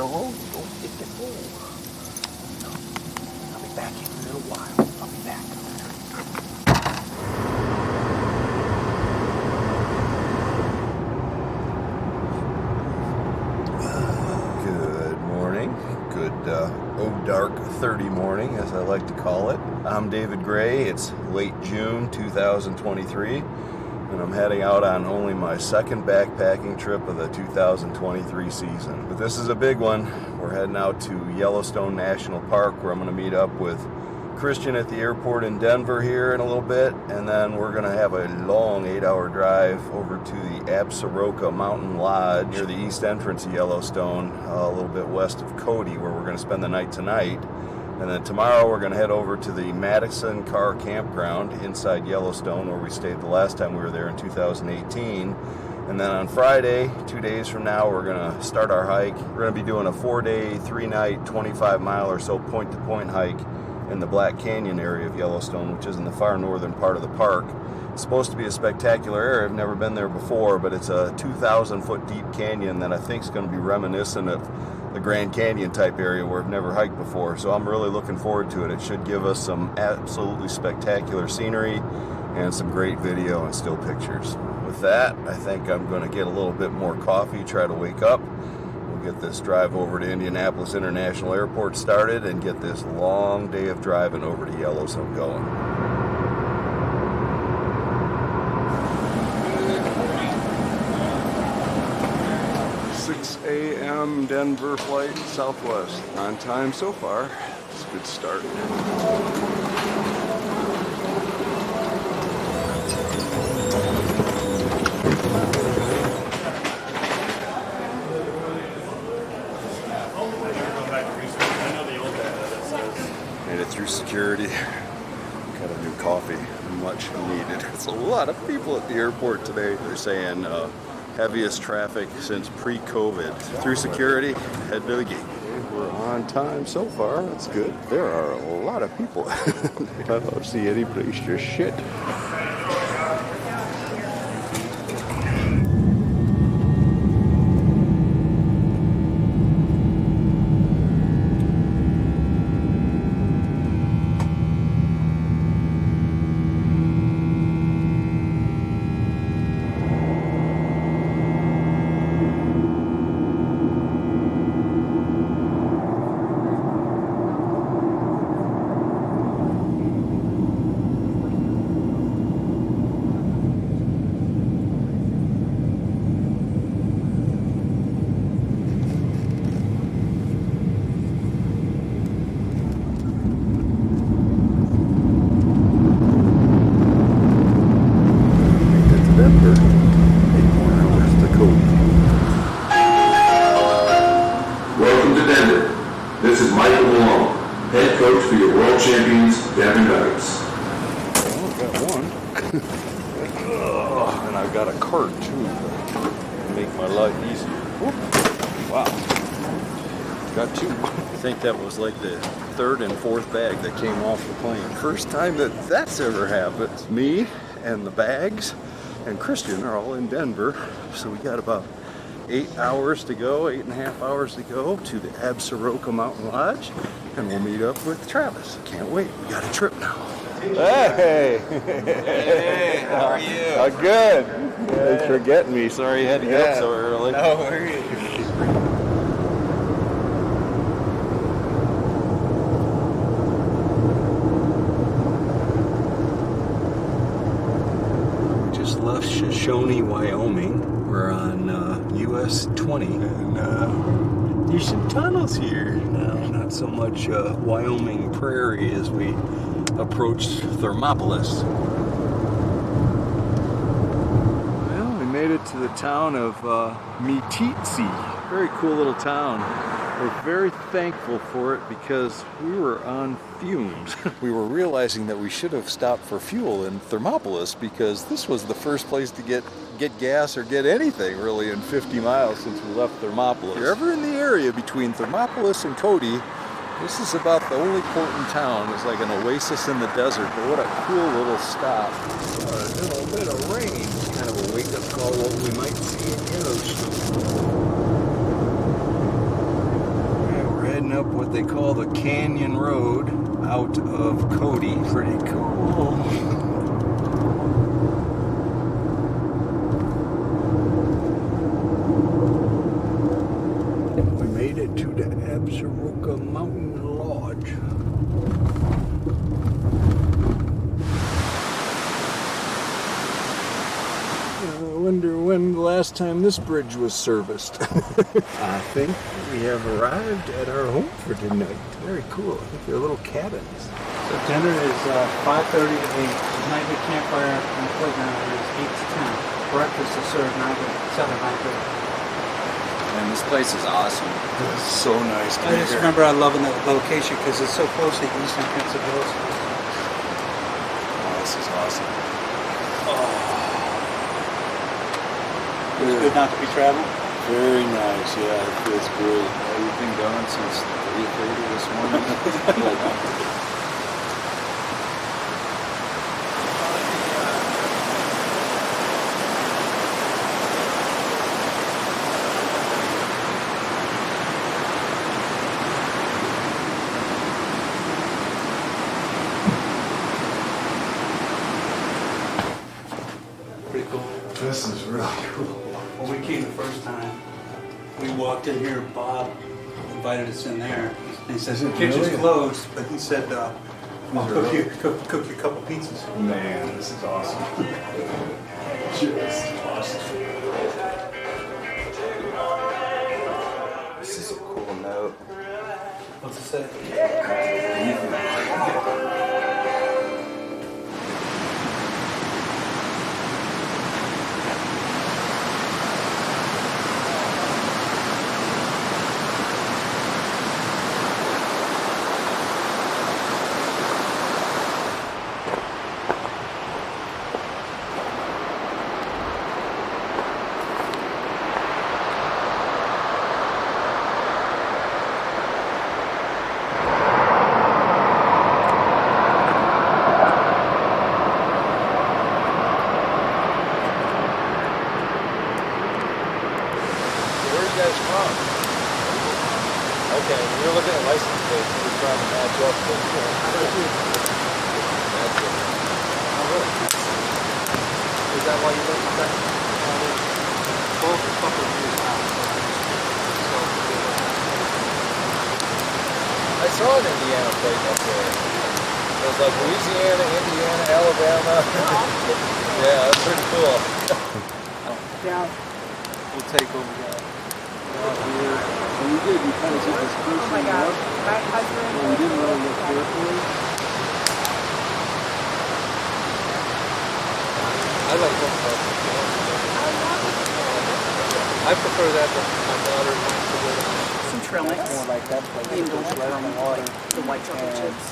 Oh, don't hit the hole. I'll be back in a little while. I'll be back. Good morning. Good dark 30 morning, as I like to call it. I'm David Gray. It's late June 2023, and I'm heading out on only my second backpacking trip of the 2023 season. But this is a big one. We're heading out to Yellowstone National Park, where I'm going to meet up with Christian at the airport in Denver here in a little bit, and then we're going to have a long 8-hour drive over to the Absaroka Mountain Lodge near the east entrance of Yellowstone, a little bit west of Cody, where we're going to spend the night tonight. And then tomorrow we're going to head over to the Madison car campground inside Yellowstone, where we stayed the last time we were there in 2018. And then on Friday, 2 days from now, we're going to start our hike. We're going to be doing a 4-day, 3-night, 25-mile or so point-to-point hike in the Black Canyon area of Yellowstone, which is in the far northern part of the park. It's supposed to be a spectacular area. I've never been there before, but it's a 2,000-foot deep canyon that I think is going to be reminiscent of the Grand Canyon type area where I've never hiked before. So I'm really looking forward to it. It should give us some absolutely spectacular scenery and some great video and still pictures. With that, I think I'm going to get a little bit more coffee, try to wake up. We'll get this drive over to Indianapolis International Airport started and get this long day of driving over to Yellowstone going. 6 a.m. Denver flight, Southwest. On time so far. It's a good start. Made it through security. Got a new coffee. Much needed. It's a lot of people at the airport today. They're saying heaviest traffic since pre-COVID. Through security, head to the gate. We're on time so far. That's good. There are a lot of people. I don't see any place to shit. And I've got a cart too to make my life easier. Whoop. Wow. Got two. I think that was like the third and fourth bag that came off the plane. First time that's ever happened. Me and the bags and Christian are all in Denver. So we got about 8 hours to go, 8.5 hours to go to the Absaroka Mountain Lodge. And we'll meet up with Travis. Can't wait. We got a trip now. Hey! Hey, how are you? Good. Thanks for getting me. Sorry you had to get up so early. No worries. We just left Shoshone, Wyoming. We're on US 20. And there's some tunnels here. No, not so much Wyoming prairie as we approached Thermopolis. Well, we made it to the town of Meeteetse. Very cool little town. We're very thankful for it because we were on fumes. We were realizing that we should have stopped for fuel in Thermopolis because this was the first place to get gas or get anything really in 50 miles since we left Thermopolis. If you're ever in the area between Thermopolis and Cody, this is about the only port in town. It's like an oasis in the desert, but what a cool little stop. A little bit of rain. Kind of a wake-up call what we might see in Yellowstone. up what they call the Canyon Road out of Cody. Pretty cool. We made it to the Absaroka Mountain Lodge. I wonder when the last time this bridge was serviced. I think we have arrived at our home for tonight. Very cool. I think they're little cabins. So dinner is 5:30 to 8. Night at campfire on the playground is 8 to 10. Breakfast is served 9 to 7, 9:30. Man, this place is awesome. It's so nice. I just remember I loving the location because it's so close to eastern Pennsylvania. Oh, this is awesome. It's good not to be traveling. Very nice. Yeah, it feels great. We've been going since 3:30 this morning. Pretty cool. This is really cool. When we came the first time, we walked in here, Bob invited us in there. And he says, the kitchen's closed, but he said, I'll cook you a couple pizzas. Man, this is awesome. Just awesome. This is a cool note. What's it say? Okay, you're looking at license plates, you're trying to match up with, that's it. Oh, really? Is that why you looked at that? Both a couple of years out. I saw an Indiana plate up there. It was like Louisiana, Indiana, Alabama. Yeah, that's pretty cool. Yeah. We'll take over that. And you did, you kind of took this person. Oh my gosh, my husband. And you didn't really look carefully. I like that stuff. I prefer that to my daughter wants to go to. Some trail mix. More like that place. And It's don't right in the water. the white chocolate chips.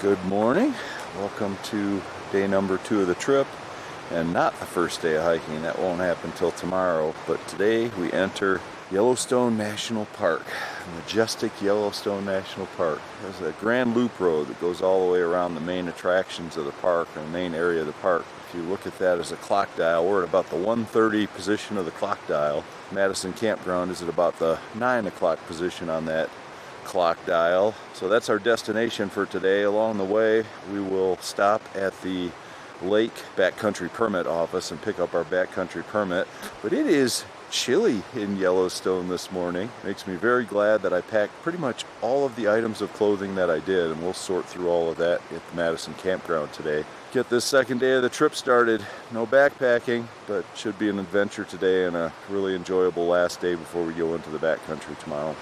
Good morning. Welcome to day number 2 of the trip. And not the first day of hiking, that won't happen till tomorrow. But today we enter Yellowstone National Park, majestic Yellowstone National Park. There's a grand loop road that goes all the way around the main attractions of the park, or the main area of the park. If you look at that as a clock dial, we're at about the 1:30 position of the clock dial. Madison campground is at about the 9 o'clock position on that clock dial. So that's our destination for today. Along the way, we will stop at the Lake Backcountry Permit Office and pick up our backcountry permit. But it is chilly in Yellowstone this morning. Makes me very glad that I packed pretty much all of the items of clothing that I did, and we'll sort through all of that at the Madison campground today. Get this second day of the trip started. No backpacking, but should be an adventure today and a really enjoyable last day before we go into the backcountry tomorrow.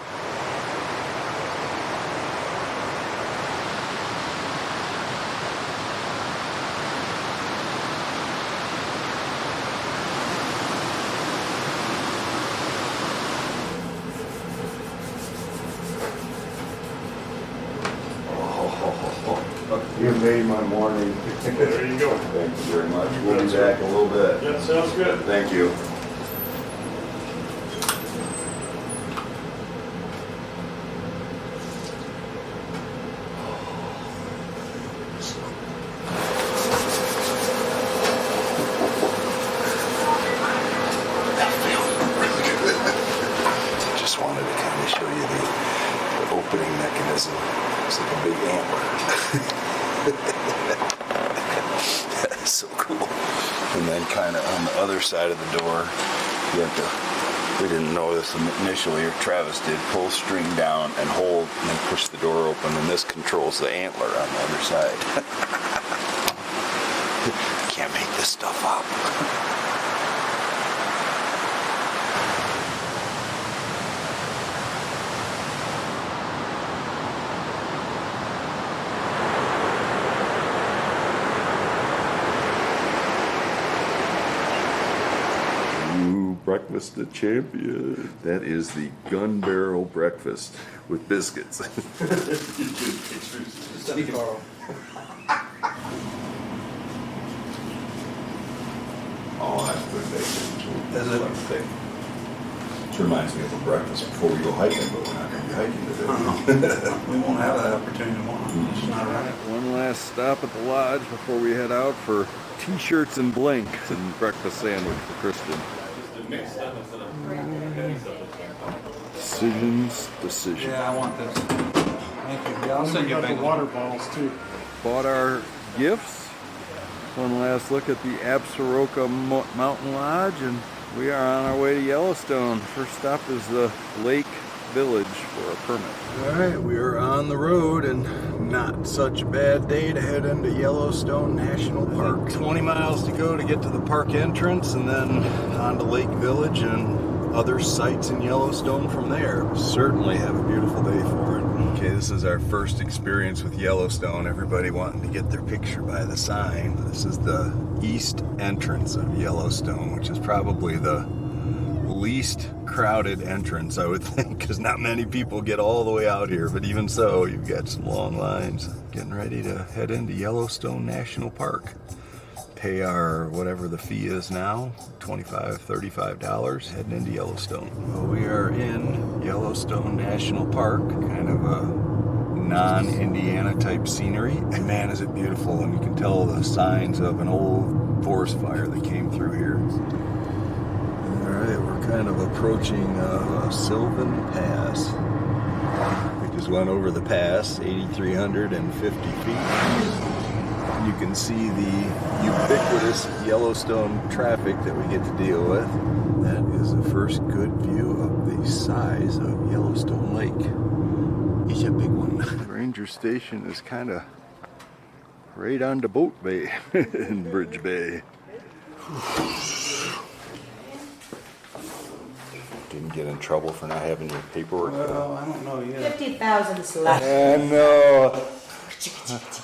You made my morning. There you go. Thank you very much. We'll be back in a little bit. Yeah, sounds good. Thank you. That feels really good. Just wanted to kind of show you Madison. It's like a big antler. That's so cool. And then kind of on the other side of the door, you have to, we didn't know this initially, or Travis did, pull string down and hold and then push the door open, and this controls the antler on the other side. Can't make this stuff up. Breakfast of champion. That is the gun barrel breakfast with biscuits. Oh, that's good bacon. Is it? Thick. Which reminds me of a breakfast before we go hiking, but we're not going to be hiking today. We won't have that opportunity tomorrow. It's not right. One last stop at the lodge before we head out for t-shirts and blinks and breakfast sandwich for Kristen. Decisions. Yeah, I want this. Thank you. Yeah, I'll send you a big water bottles too. Bought our gifts. One last look at the Absaroka Mountain Lodge, and we are on our way to Yellowstone. First stop is the Lake Village for a permit. All right, we are on the road, and not such a bad day to head into Yellowstone National Park. 20 miles to go to get to the park entrance, and then on to Lake Village and other sites in Yellowstone from there. Certainly have a beautiful day for it. Okay, this is our first experience with Yellowstone. Everybody wanting to get their picture by the sign. This is the east entrance of Yellowstone, which is probably the least crowded entrance, I would think, because not many people get all the way out here, but even so, you've got some long lines. Getting ready to head into Yellowstone National Park. Pay our, whatever the fee is now, $25, $35, heading into Yellowstone. Well, we are in Yellowstone National Park, kind of a non-Indiana type scenery. And man, is it beautiful, and you can tell the signs of an old forest fire that came through here. All right, we're kind of approaching Sylvan Pass. We just went over the pass, 8,350 feet. You can see the ubiquitous Yellowstone traffic that we get to deal with. That is the first good view of the size of Yellowstone Lake. It's a big one. Ranger Station is kind of right on the boat bay in Bridge Bay. Didn't get in trouble for not having your paperwork. Well, I don't know yet. 50,000 left. And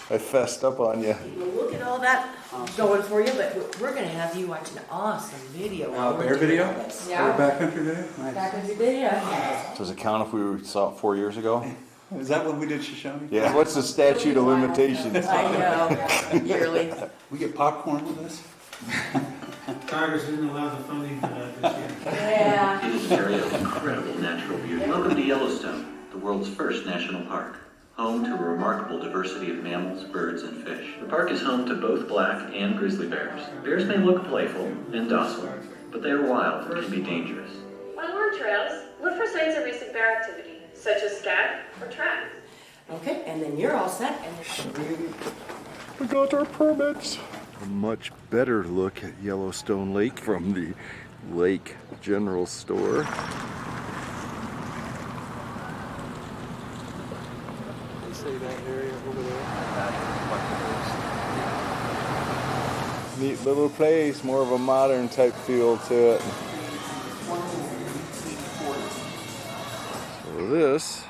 I fessed up on you. Look at all that going for you, but we're going to have you watch an awesome video. Bear video? Yeah. Or backcountry video? Nice. Backcountry video. Does it count if we saw it 4 years ago? Is that what we did, Shoshone? Yeah. What's the statute of limitations? I know, yearly. We get popcorn with this? Congress didn't allow the funding for that this year. Yeah. It is an area of incredible natural beauty. Welcome to Yellowstone, the world's first national park. Home to a remarkable diversity of mammals, birds, and fish. The park is home to both black and grizzly bears. Bears may look playful and docile, but they are wild and can be dangerous. On our trails, look for signs of recent bear activity, such as scat or tracks. Okay, and then you're all set. And We got our permits. A much better look at Yellowstone Lake from the Lake General Store. See that area over there? Neat little place, more of a modern type feel to it. So this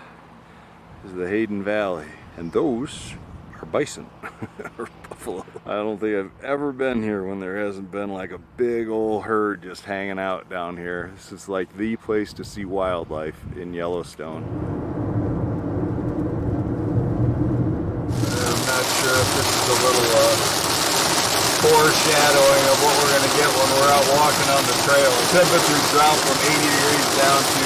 is the Hayden Valley, and those are bison or buffalo. I don't think I've ever been here when there hasn't been like a big old herd just hanging out down here. This is like the place to see wildlife in Yellowstone. I'm not sure if this is a little foreshadowing of what we're going to get when we're out walking on the trail. The temperatures drop from 80 degrees down to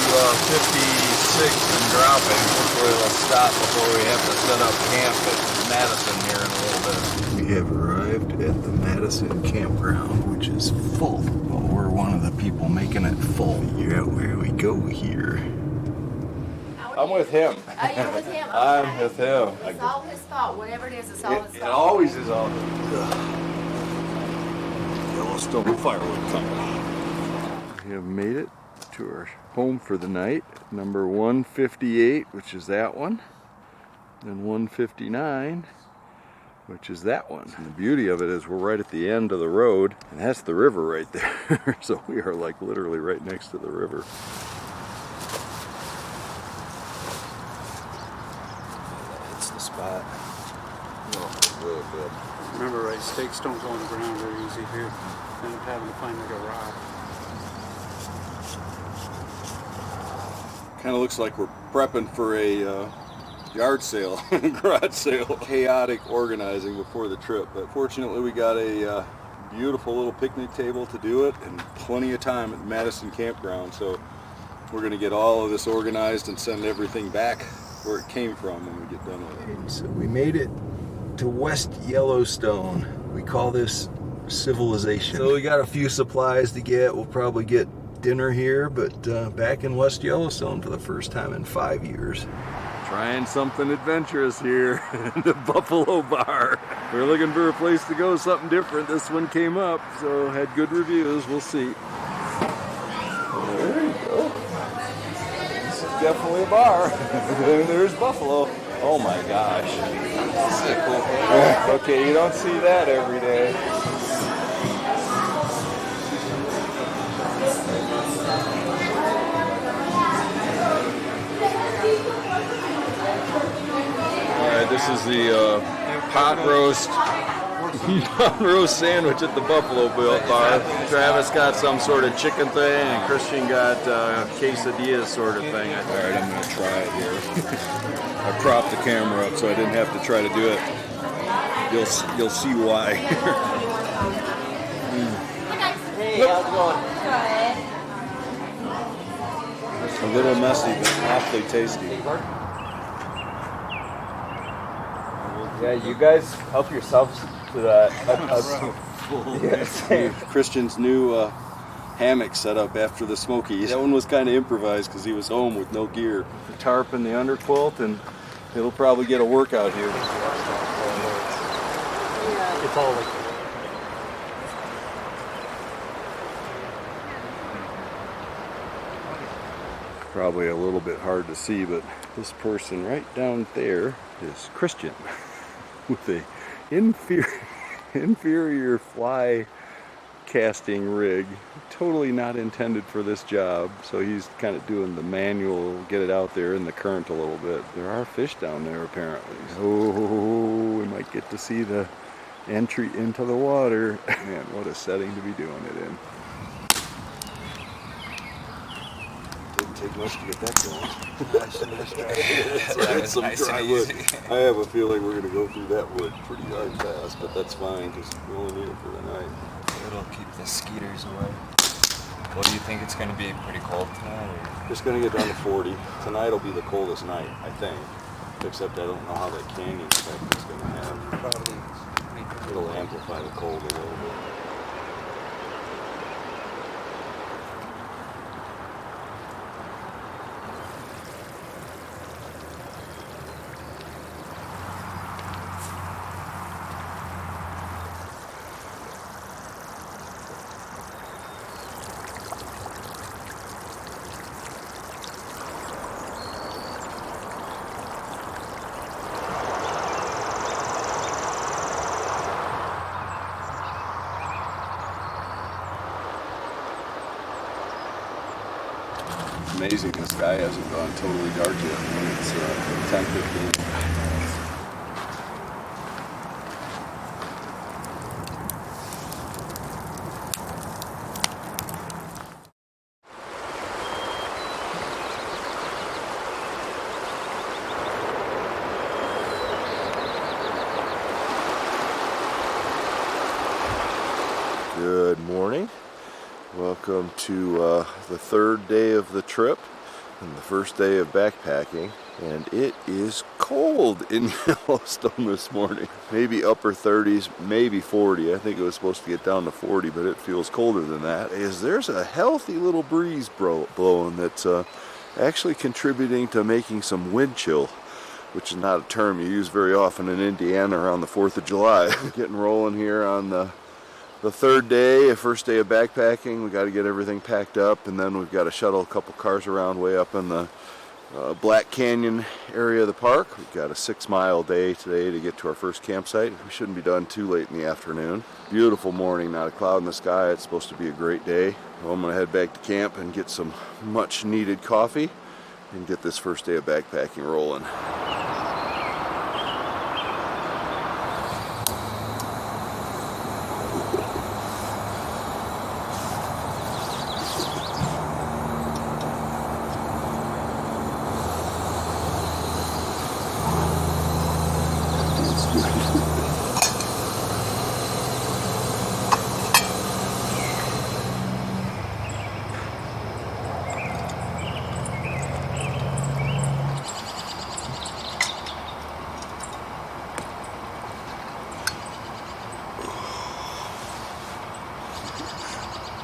56 and dropping. Hopefully it'll stop before we have to set up camp at Madison here in a little bit. We have arrived at the Madison campground, which is full. Well, we're one of the people making it full. Figure out where we go here. I'm with him. Oh, you're with him? Okay. I'm with him. It's all his fault. Whatever it is, it's all his It fault. always is all. Yellowstone firewood company. We have made it to our home for the night. Number 158, which is that one. And 159, which is that one. And the beauty of it is we're right at the end of the road, and that's the river right there. So we are like literally right next to the river. It's the spot. Oh, really good. Remember, right, stake stones on the ground are easy here. End up having to find like a rock. Kind of looks like we're prepping for a yard sale, garage sale. Chaotic organizing before the trip, but fortunately we got a beautiful little picnic table to do it and plenty of time at the Madison campground, so we're going to get all of this organized and send everything back where it came from when we get done with it. So we made it to West Yellowstone. We call this civilization. So we got a few supplies to get. We'll probably get dinner here, but back in West Yellowstone for the first time in 5 years. Trying something adventurous here in the Buffalo Bar. We're looking for a place to go, something different. This one came up, so had good reviews. We'll see. There you go. This is definitely a bar. There's Buffalo. Oh my gosh. This is a cool place. Okay, you don't see that every day. This is the pot roast sandwich at the Buffalo Bar. Travis got some sort of chicken thing, and Christian got quesadilla sort of thing. All right, I'm going to try it here. I propped the camera up so I didn't have to try to do it. You'll see why. Hey, how's it going? It's a little messy, but awfully tasty. Yeah, you guys help yourselves to that. Yes. Christian's new hammock set up after the Smoky. That one was kind of improvised because he was home with no gear. The tarp and the underquilt, and it'll probably get a workout here. It's all like Probably a little bit hard to see, but this person right down there is Christian with a inferior fly casting rig, totally not intended for this job. So he's kind of doing the manual, get it out there in the current a little bit. There are fish down there apparently. Oh, we might get to see the entry into the water. Man, what a setting to be doing it in. Didn't take much to get that going. That's some dry wood. I have a feeling we're going to go through that wood pretty darn fast, but that's fine because we only need it for the night. It'll keep the skeeters away. Well, do you think it's going to be pretty cold tonight? Or? It's going to get down to 40. Tonight will be the coldest night, I think. Except I don't know how that canyon effect is going to have. It'll amplify the cold a little bit. Amazing the sky hasn't gone totally dark yet. It's 10:15. Good morning. Welcome to the third day of the trip and the first day of backpacking, and it is cold in Yellowstone this morning. Maybe upper 30s, maybe 40. I think it was supposed to get down to 40, but it feels colder than that. There's a healthy little breeze blowing that's actually contributing to making some wind chill, which is not a term you use very often in Indiana around the 4th of July. Getting rolling here on the third day, first day of backpacking. We got to get everything packed up, and then we've got to shuttle a couple cars around way up in the Black Canyon area of the park. We've got a 6-mile day today to get to our first campsite. We shouldn't be done too late in the afternoon. Beautiful morning, not a cloud in the sky. It's supposed to be a great day. Well, I'm going to head back to camp and get some much needed coffee and get this first day of backpacking rolling.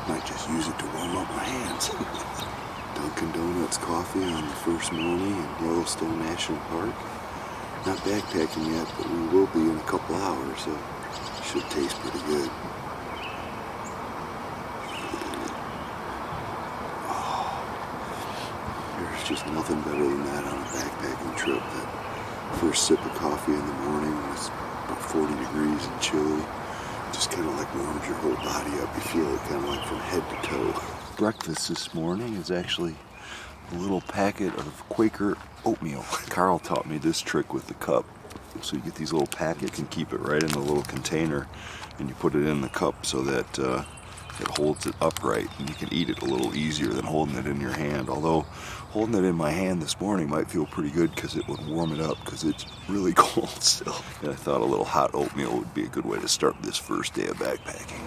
Might just use it to warm up my hands. Dunkin' Donuts coffee on the first morning in Yellowstone National Park. Not backpacking yet, but we will be in a couple hours, so it should taste pretty good. Oh, there's just nothing better than that on a backpacking trip. That first sip of coffee in the morning when it's about 40 degrees and chilly. Just kind of like warms your whole body up. You feel it kind of like from head to toe. Breakfast this morning is actually a little packet of Quaker oatmeal. Carl taught me this trick with the cup. So you get these little packets and keep it right in the little container, and you put it in the cup so that it holds it upright, and you can eat it a little easier than holding it in your hand. Although holding it in my hand this morning might feel pretty good because it would warm it up because it's really cold still. And I thought a little hot oatmeal would be a good way to start this first day of backpacking.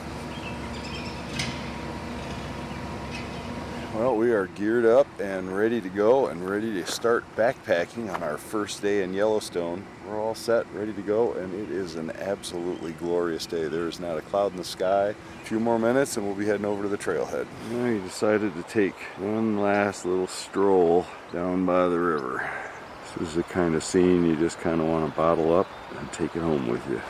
Well, we are geared up and ready to go and ready to start backpacking on our first day in Yellowstone. We're all set, ready to go, and it is an absolutely glorious day. There is not a cloud in the sky. A few more minutes and we'll be heading over to the trailhead. We decided to take one last little stroll down by the river. This is the kind of scene you just kind of want to bottle up and take it home with you.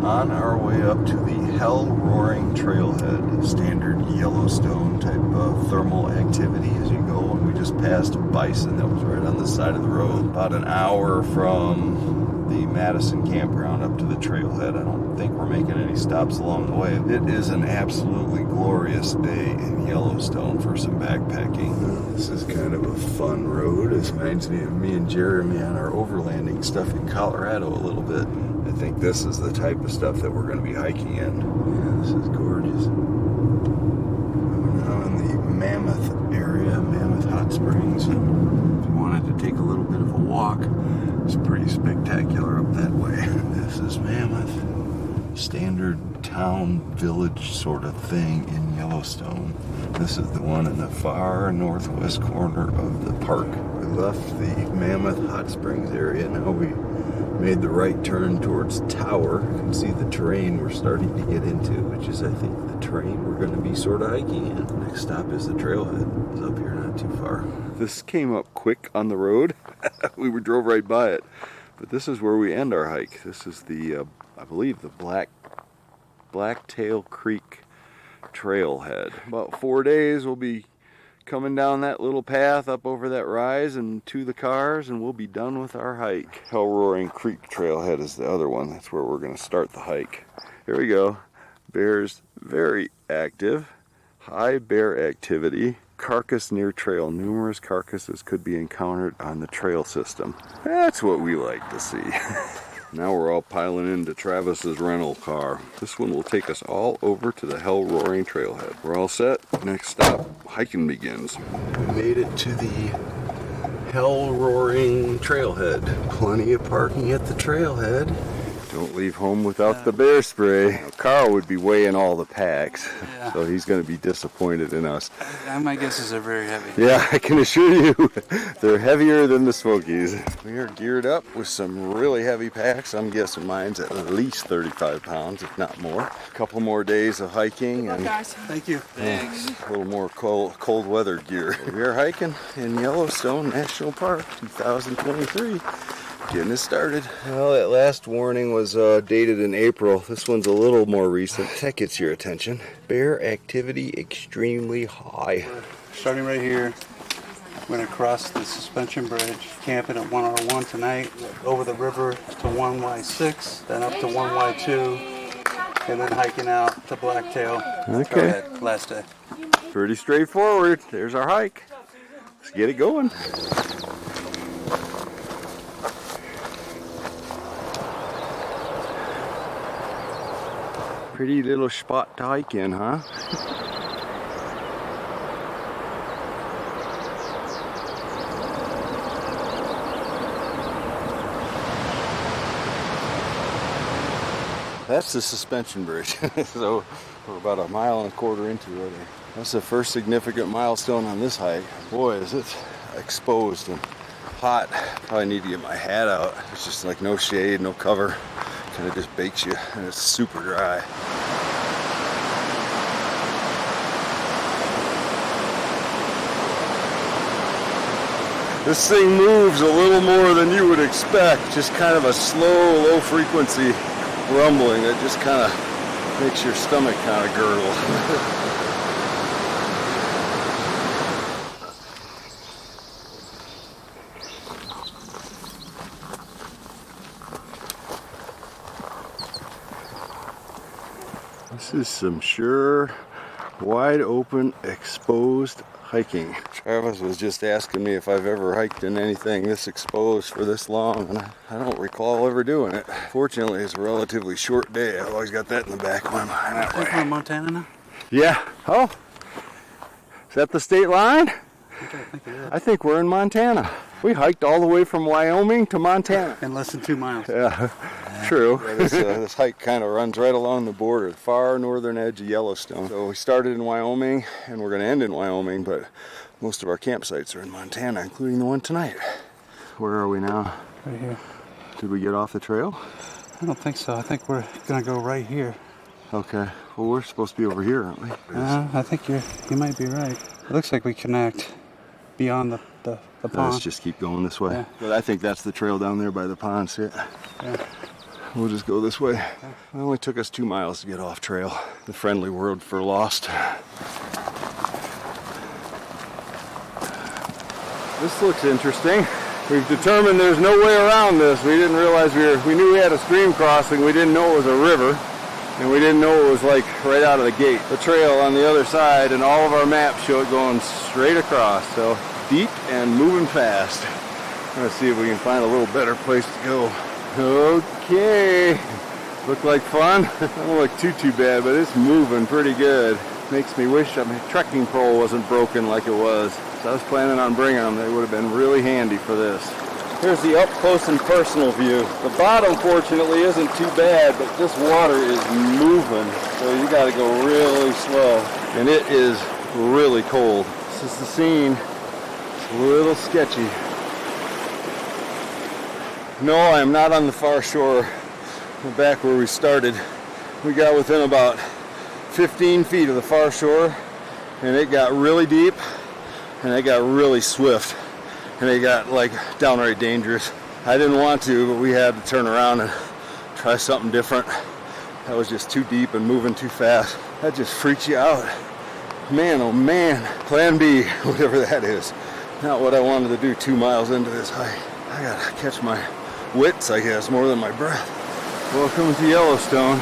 On our way up to the Hellroaring Trailhead, standard Yellowstone type of thermal activity as you go, and we just passed a bison that was right on the side of the road. About an hour from the Madison campground up to the trailhead. I don't think we're making any stops along the way. It is an absolutely glorious day in Yellowstone for some backpacking. This is kind of a fun road. It reminds me of me and Jeremy on our overlanding stuff in Colorado a little bit. I think this is the type of stuff that we're going to be hiking in. Yeah, this is gorgeous. We're now in the Mammoth area, Mammoth Hot Springs. And if you wanted to take a little bit of a walk, it's pretty spectacular up that way. This is Mammoth. Standard town, village sort of thing in Yellowstone. This is the one in the far northwest corner of the park. We left the Mammoth Hot Springs area. Now we made the right turn towards Tower. You can see the terrain we're starting to get into, which is, I think, the terrain we're going to be sort of hiking in. Next stop is the trailhead. It's up here not too far. This came up quick on the road. We drove right by it. But this is where we end our hike. This is the, I believe, the Blacktail Creek Trailhead. About 4 days we'll be coming down that little path up over that rise and to the cars, and we'll be done with our hike. Hellroaring Creek Trailhead is the other one. That's where we're going to start the hike. Here we go. Bears very active. High bear activity. Carcass near trail. Numerous carcasses could be encountered on the trail system. That's what we like to see. Now we're all piling into Travis's rental car. This one will take us all over to the Hellroaring Trailhead. We're all set. Next stop, hiking begins. We made it to the Hellroaring Trailhead. Plenty of parking at the trailhead. Don't leave home without the bear spray. Now, Carl would be weighing all the packs. Yeah. Yeah. So he's going to be disappointed in us. My guess is they're very heavy. Yeah, I can assure you, they're heavier than the Smokies. We are geared up with some really heavy packs. I'm guessing mine's at least 35 pounds, if not more. A couple more days of hiking and Thank you. Thanks. a little more cold weather gear. We are hiking in Yellowstone National Park 2023. Getting it started. Well, that last warning was dated in April. This one's a little more recent. That gets your attention. Bear activity extremely high. Starting right here. We're going to cross the suspension bridge, camping at 1R1 tonight, over the river to 1Y6, then up to 1Y2, and then hiking out to Blacktail. Okay. Trailhead, last day. Pretty straightforward. There's our hike. Let's get it going. Pretty little spot to hike in, huh? That's the suspension bridge. So we're about 1.25 miles into it. That's the first significant milestone on this hike. Boy, is it exposed and hot. Probably need to get my hat out. It's just like no shade, no cover. Kind of just bakes you, and it's super dry. This thing moves a little more than you would expect. Just kind of a slow, low frequency rumbling that just kind of makes your stomach kind of gurgle. This is some sure wide open exposed hiking. Travis was just asking me if I've ever hiked in anything this exposed for this long, and I don't recall ever doing it. Fortunately, it's a relatively short day. I've always got that in the back of my mind. I think we're in Montana now. Yeah. Oh, is that the state line? I think it is. I think we're in Montana. We hiked all the way from Wyoming to Montana. In less than 2 miles. Yeah, true. Yeah, this hike kind of runs right along the border, the far northern edge of Yellowstone. So we started in Wyoming, and we're going to end in Wyoming, but most of our campsites are in Montana, including the one tonight. Where are we now? Right here. Did we get off the trail? I don't think so. I think we're going to go right here. Okay. Well, we're supposed to be over here, aren't we? I think you might be right. It looks like we connect beyond the pond. Let's just keep going this way. Yeah. But I think that's the trail down there by the pond. See it? Yeah. We'll just go this way. It only took us 2 miles to get off trail. The friendly word for lost. This looks interesting. We've determined there's no way around this. We didn't realize we knew we had a stream crossing. We didn't know it was a river. And we didn't know it was like right out of the gate. The trail on the other side, and all of our maps show it going straight across. So deep and moving fast. Let's see if we can find a little better place to go. Okay. Look like fun? Don't look too bad, but it's moving pretty good. Makes me wish my trekking pole wasn't broken like it was. So I was planning on bringing them. They would have been really handy for this. Here's the up close and personal view. The bottom, fortunately, isn't too bad, but this water is moving, so you got to go really slow. And it is really cold. This is the scene. It's a little sketchy. No, I am not on the far shore. We're back where we started. We got within about 15 feet of the far shore, and it got really deep, and it got really swift. And it got like downright dangerous. I didn't want to, but we had to turn around and try something different. That was just too deep and moving too fast. That just freaks you out. Man, oh man. Plan B, whatever that is. Not what I wanted to do 2 miles into this hike. I gotta catch my wits, I guess, more than my breath. Welcome to Yellowstone.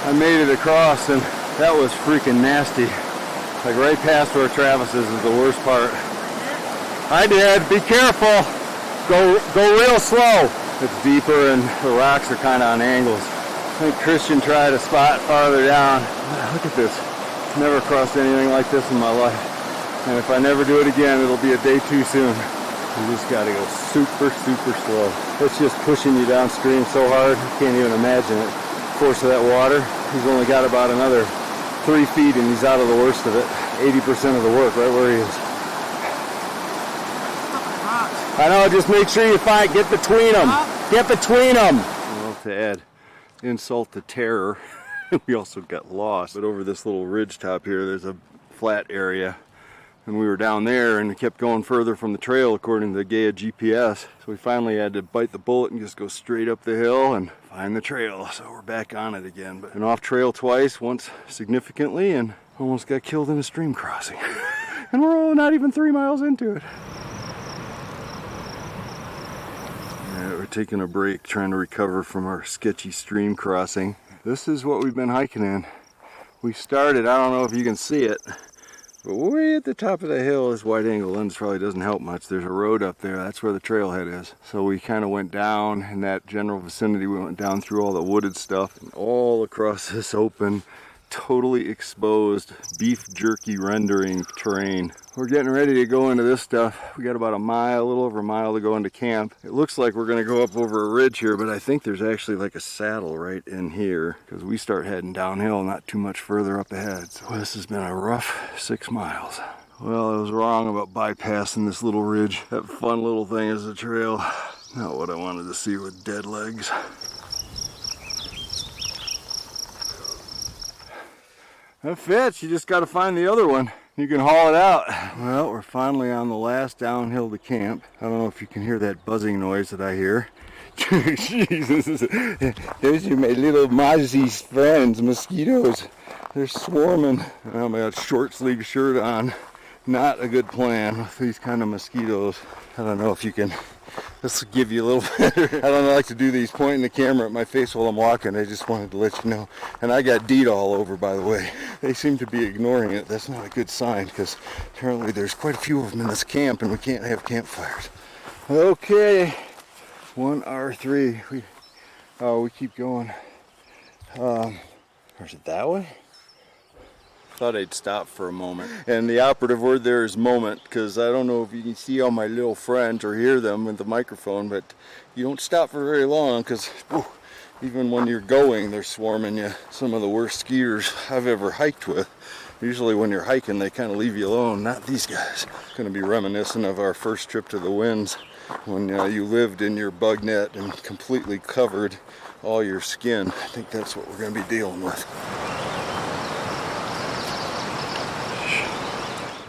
I made it across, and that was freaking nasty. Like right past where Travis's is the worst part. Hi, Dad. Be careful. Go real slow. It's deeper and the rocks are kind of on angles. I think Christian tried a spot farther down. Look at this. Never crossed anything like this in my life. And if I never do it again, it'll be a day too soon. You just got to go super slow. It's just pushing you downstream so hard. You can't even imagine it. The force of that water. He's only got about another 3 feet and he's out of the worst of it. 80% of the work right where he is. I know, just make sure you get between them. Get between them. Well, to add insult to terror, we also got lost. But over this little ridge top here, there's a flat area. And we were down there and we kept going further from the trail according to the Gaia GPS. So we finally had to bite the bullet and just go straight up the hill and find the trail. So we're back on it again. But been off trail twice, once significantly, and almost got killed in a stream crossing. And we're not even 3 miles into it. Yeah, we're taking a break, trying to recover from our sketchy stream crossing. This is what we've been hiking in. We started, I don't know if you can see it, but way at the top of the hill, this wide angle lens probably doesn't help much. There's a road up there, that's where the trailhead is. So we kind of went down in that general vicinity. We went down through all the wooded stuff and all across this open, totally exposed beef jerky rendering terrain. We're getting ready to go into this stuff. We got about a little over a mile to go into camp. It looks like we're gonna go up over a ridge here, but I think there's actually like a saddle right in here because we start heading downhill not too much further up ahead. So this has been a rough 6 miles. Well, I was wrong about bypassing this little ridge. That fun little thing is a trail. Not what I wanted to see with dead legs. That fits, you just got to find the other one. You can haul it out. Well, we're finally on the last downhill to camp. I don't know if you can hear that buzzing noise that I hear. Jesus, those are my little Mozzie's friends, mosquitoes. They're swarming. Oh, I got a short sleeve shirt on. Not a good plan with these kind of mosquitoes. I don't know if you can, this will give you a little better. I don't like to do these, pointing the camera at my face while I'm walking. I just wanted to let you know. And I got DEET all over, by the way. They seem to be ignoring it. That's not a good sign because apparently there's quite a few of them in this camp and we can't have campfires. Okay, 1R3. We keep going. Or is it that way? Thought I'd stop for a moment. And the operative word there is moment, because I don't know if you can see all my little friends or hear them with the microphone, but you don't stop for very long because even when you're going, they're swarming you. Some of the worst skiers I've ever hiked with. Usually when you're hiking, they kind of leave you alone, not these guys. It's going to be reminiscent of our first trip to the Winds when you lived in your bug net and completely covered all your skin. I think that's what we're going to be dealing with.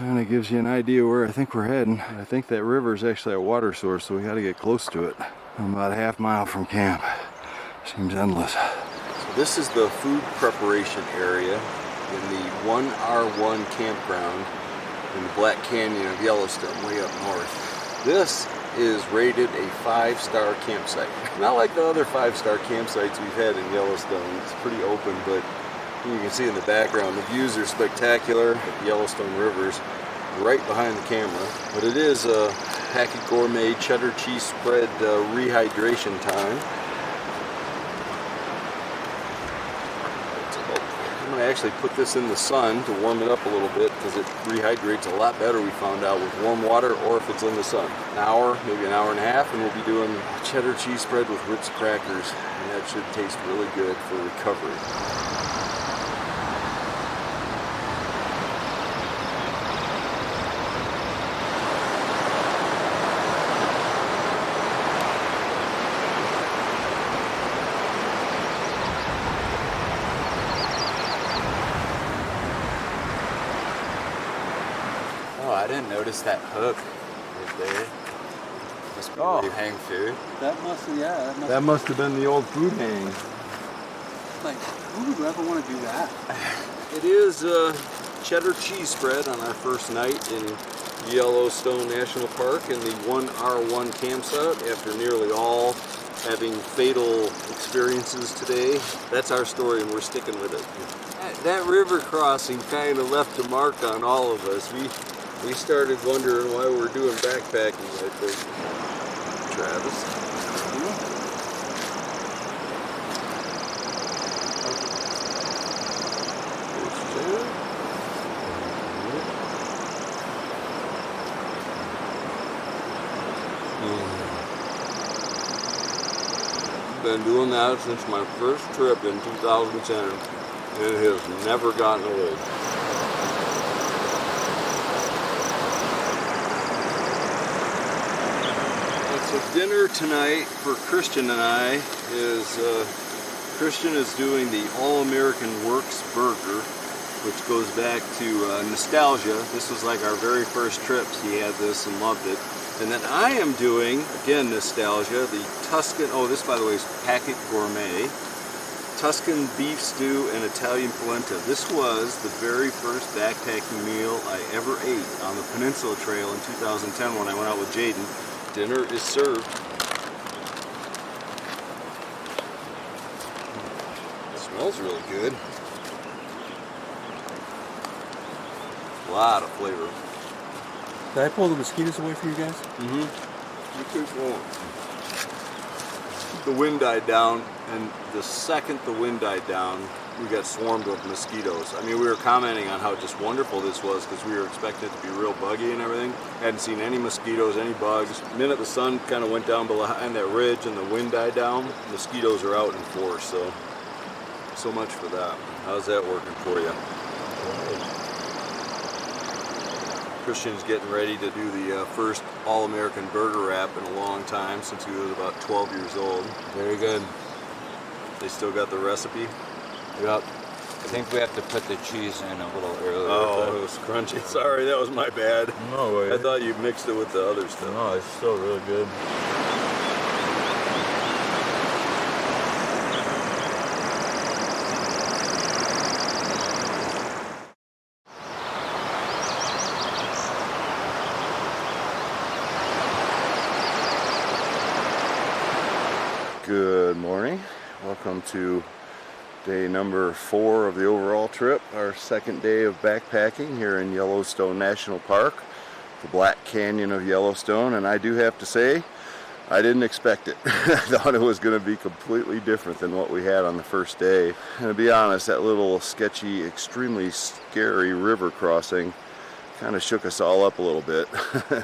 And it gives you an idea where I think we're heading. I think that river is actually a water source, so we got to get close to it. I'm about a half mile from camp. Seems endless. So this is the food preparation area in the 1R1 campground in the Black Canyon of Yellowstone, way up north. This is rated a 5-star campsite. Not like the other 5-star campsites we've had in Yellowstone. It's pretty open, but you can see in the background, the views are spectacular. The Yellowstone River's right behind the camera. But it is a Hacky Gourmet cheddar cheese spread rehydration time. I'm going to actually put this in the sun to warm it up a little bit because it rehydrates a lot better, we found out, with warm water or if it's in the sun. An hour, maybe an hour and a half, and we'll be doing cheddar cheese spread with Ritz crackers. And that should taste really good for recovery. I didn't notice that hook right there. Must be where you hang food. That must have, yeah. That must have been the old food hang. Like, who would ever want to do that? It is a cheddar cheese spread on our first night in Yellowstone National Park in the 1R1 campsite after nearly all having fatal experiences today. That's our story and we're sticking with it. That river crossing kind of left a mark on all of us. We started wondering why we're doing backpacking right there. Travis. Been doing that since my first trip in 2010. It has never gotten old. So dinner tonight for Christian and I is, Christian is doing the All-American Works Burger, which goes back to nostalgia. This was like our very first trips. He had this and loved it. And then I am doing, again, nostalgia, the Tuscan, oh, this by the way is Packet Gourmet, Tuscan beef stew and Italian polenta. This was the very first backpacking meal I ever ate on the Peninsula Trail in 2010 when I went out with Jaden. Dinner is served. It smells really good. A lot of flavor. Did I pull the mosquitoes away from you guys? Mm-hmm. You keep going. The wind died down, and the second the wind died down, we got swarmed with mosquitoes. I mean, we were commenting on how just wonderful this was because we were expecting it to be real buggy and everything. Hadn't seen any mosquitoes, any bugs. The minute the sun kind of went down behind that ridge and the wind died down, mosquitoes are out in force. So much for that. How's that working for you? Christian's getting ready to do the first All-American burger wrap in a long time since he was about 12 years old. Very good. They still got the recipe? Yep. I think we have to put the cheese in a little earlier. Oh, it was crunchy. Sorry, that was my bad. No way. I thought you mixed it with the other stuff. No, it's still really good. Good morning. Welcome to day number 4 of the overall trip, our second day of backpacking here in Yellowstone National Park, the Black Canyon of Yellowstone. And I do have to say, I didn't expect it. I thought it was going to be completely different than what we had on the first day. And to be honest, that little sketchy, extremely scary river crossing kind of shook us all up a little bit.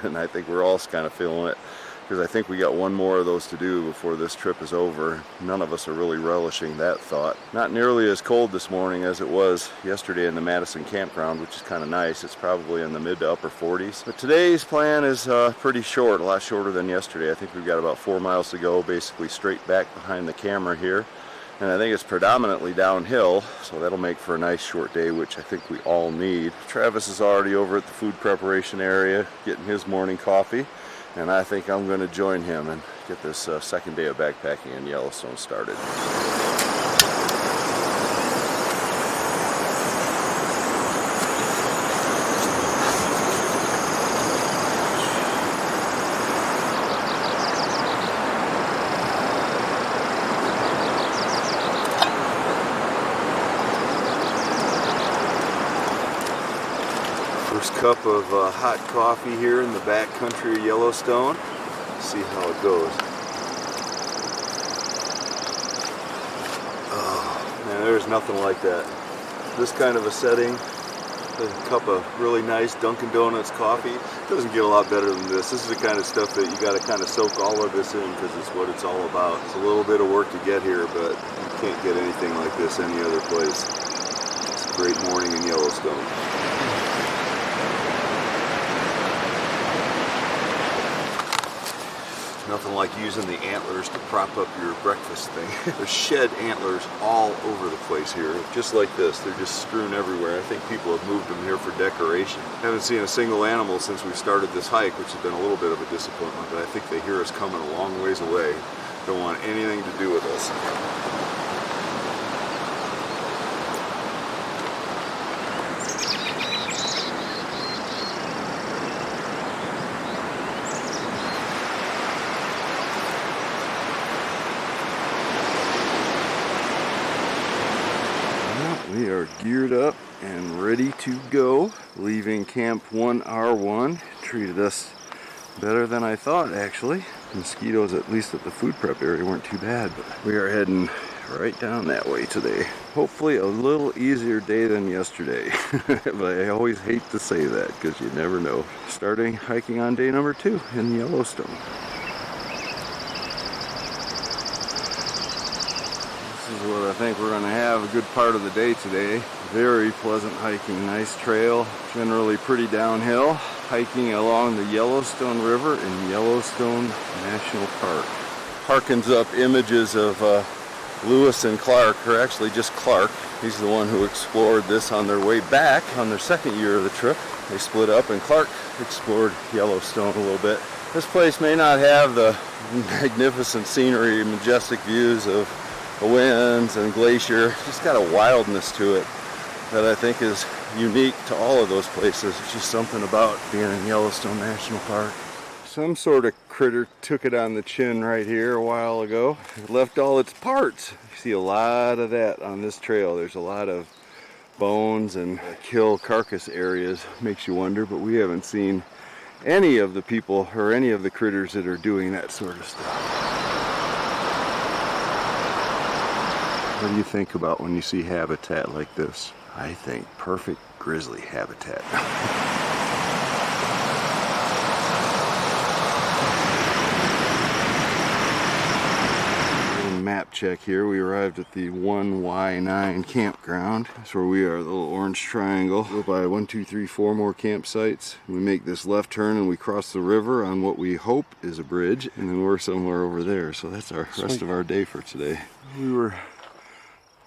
And I think we're all kind of feeling it, because I think we got one more of those to do before this trip is over. None of us are really relishing that thought. Not nearly as cold this morning as it was yesterday in the Madison campground, which is kind of nice. It's probably in the mid to upper 40s. But today's plan is pretty short, a lot shorter than yesterday. I think we've got about 4 miles to go, basically straight back behind the camera here. And I think it's predominantly downhill, so that'll make for a nice short day, which I think we all need. Travis is already over at the food preparation area getting his morning coffee. And I think I'm going to join him and get this second day of backpacking in Yellowstone started. First cup of hot coffee here in the back country of Yellowstone. See how it goes. Oh, man, there's nothing like that. This kind of a setting, a cup of really nice Dunkin' Donuts coffee, doesn't get a lot better than this. This is the kind of stuff that you got to kind of soak all of this in because it's what it's all about. It's a little bit of work to get here, but you can't get anything like this any other place. It's a great morning in Yellowstone. Nothing like using the antlers to prop up your breakfast thing. There's shed antlers all over the place here, just like this. They're just strewn everywhere. I think people have moved them here for decoration. Haven't seen a single animal since we started this hike, which has been a little bit of a disappointment, but I think they hear us coming a long ways away. Don't want anything to do with us. We are geared up and ready to go. Leaving Camp 1R1. Treated us better than I thought, actually. Mosquitoes, at least at the food prep area, weren't too bad, but we are heading right down that way today. Hopefully a little easier day than yesterday. But I always hate to say that because you never know. Starting hiking on day number 2 in Yellowstone. This is what I think we're going to have a good part of the day today. Very pleasant hiking, nice trail, generally pretty downhill. Hiking along the Yellowstone River in Yellowstone National Park. Harkens up images of Lewis and Clark, or actually just Clark. He's the one who explored this on their way back on their second year of the trip. They split up and Clark explored Yellowstone a little bit. This place may not have the magnificent scenery, majestic views of the winds and glacier. It's just got a wildness to it that I think is unique to all of those places. It's just something about being in Yellowstone National Park. Some sort of critter took it on the chin right here a while ago. It left all its parts. You see a lot of that on this trail. There's a lot of bones and kill carcass areas. Makes you wonder, but we haven't seen any of the people or any of the critters that are doing that sort of stuff. What do you think about when you see habitat like this? I think perfect grizzly habitat. Map check here. We arrived at the 1Y9 campground. That's where we are, the little orange triangle. Go by 1, 2, 3, 4 more campsites. We make this left turn and we cross the river on what we hope is a bridge, and then we're somewhere over there. So that's our rest of our day for today.